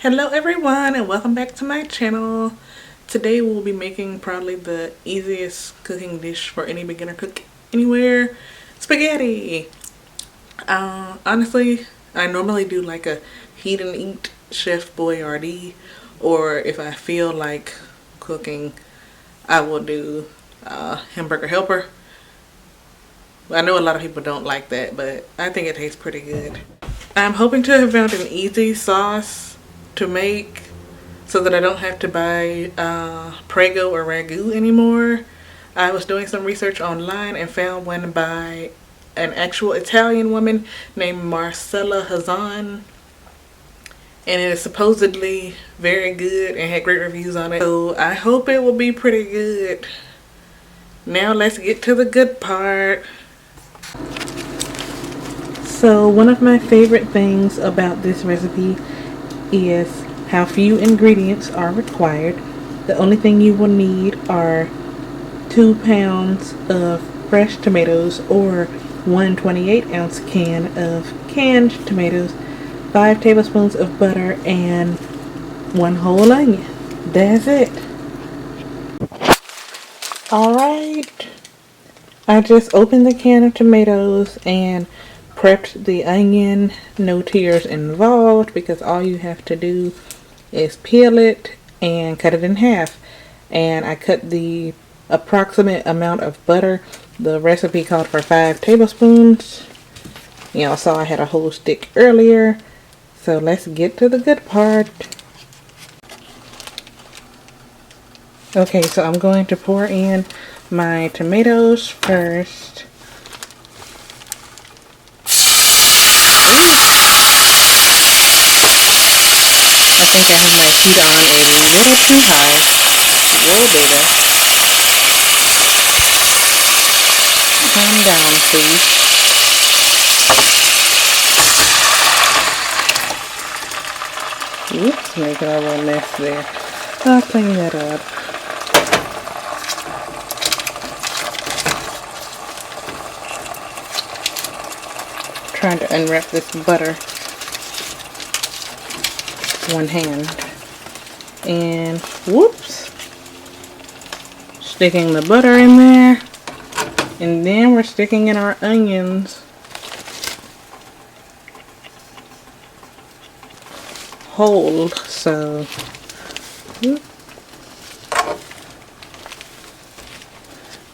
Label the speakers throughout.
Speaker 1: Hello everyone and welcome back to my channel. Today we'll be making probably the easiest cooking dish for any beginner cook anywhere. Spaghetti! Honestly, I normally do like a heat and eat Chef Boyardee, or if I feel like cooking, I will do hamburger helper. I know a lot of people don't like that, but I think it tastes pretty good. I'm hoping to have found an easy sauce to make so that I don't have to buy Prego or Ragu anymore. I was doing some research online and found one by an actual Italian woman named Marcella Hazan, and it is supposedly very good and had great reviews on it. So I hope it will be pretty good. Now let's get to the good part. So one of my favorite things about this recipe is how few ingredients are required. The only thing you will need are 2 pounds of fresh tomatoes or 128-ounce can of canned tomatoes, 5 tablespoons of butter, and 1 whole onion. That's it. Alright, I just opened the can of tomatoes and prepped the onion. No tears involved because all you have to do is peel it and cut it in half. And I cut the approximate amount of butter. The recipe called for 5 tablespoons. Y'all saw I had a whole stick earlier. So let's get to the good part. Okay, so I'm going to pour in my tomatoes first. I think I have my heat on a little too high. Whoa, baby. Calm down, please. Oops, making a little mess there. I'll clean that up. Trying to unwrap this butter. One hand, and whoops, sticking the butter in there, and then we're sticking in our onions whole. So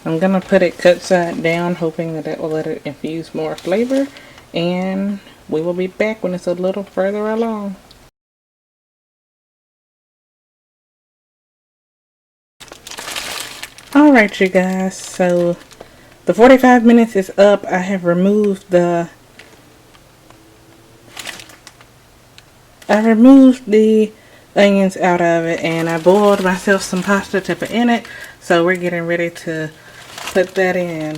Speaker 1: I'm gonna put it cut side down, hoping that will let it infuse more flavor, and we will be back when it's a little further along. Alright, you guys, so the 45 minutes is up. I have removed the onions out of it, and I boiled myself some pasta to put in it, so we're getting ready to put that in.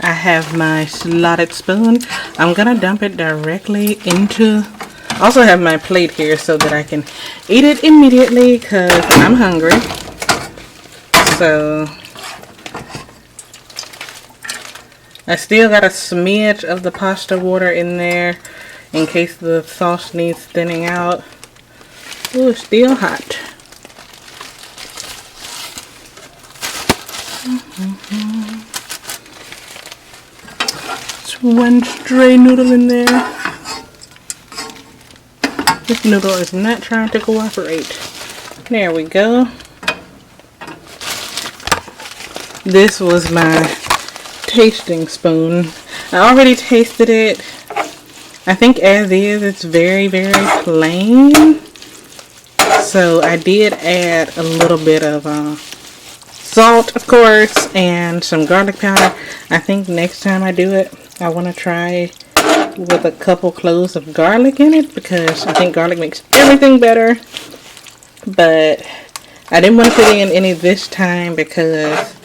Speaker 1: I have my slotted spoon. I'm gonna dump it directly into. I also have my plate here so that I can eat it immediately because I'm hungry. So I still got a smidge of the pasta water in there in case the sauce needs thinning out. Ooh, it's still hot. Just one stray noodle in there. This noodle is not trying to cooperate. There we go. This was my tasting spoon. I already tasted it. I think as is, it's very, very plain. So I did add a little bit of salt, of course, and some garlic powder. I think next time I do it, I want to try with a couple cloves of garlic in it because I think garlic makes everything better. But I didn't want to put in any this time because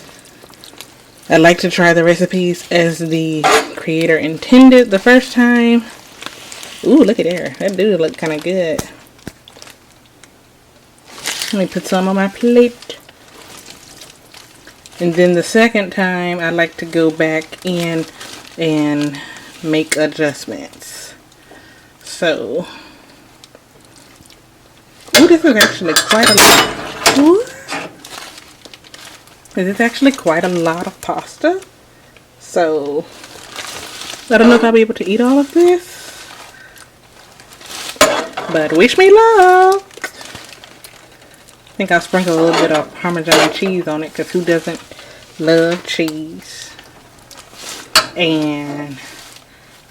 Speaker 1: I like to try the recipes as the creator intended the first time. Ooh, look at there. That do look kind of good. Let me put some on my plate. And then the second time I like to go back in and make adjustments. So, ooh, this is actually quite a lot. Ooh. This is actually quite a lot of pasta. So, I don't know if I'll be able to eat all of this. But wish me luck. I think I'll sprinkle a little bit of Parmesan cheese on it, because who doesn't love cheese? And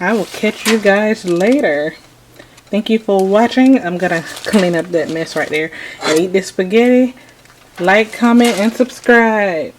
Speaker 1: I will catch you guys later. Thank you for watching. I'm gonna clean up that mess right there and eat this spaghetti. Like, comment, and subscribe.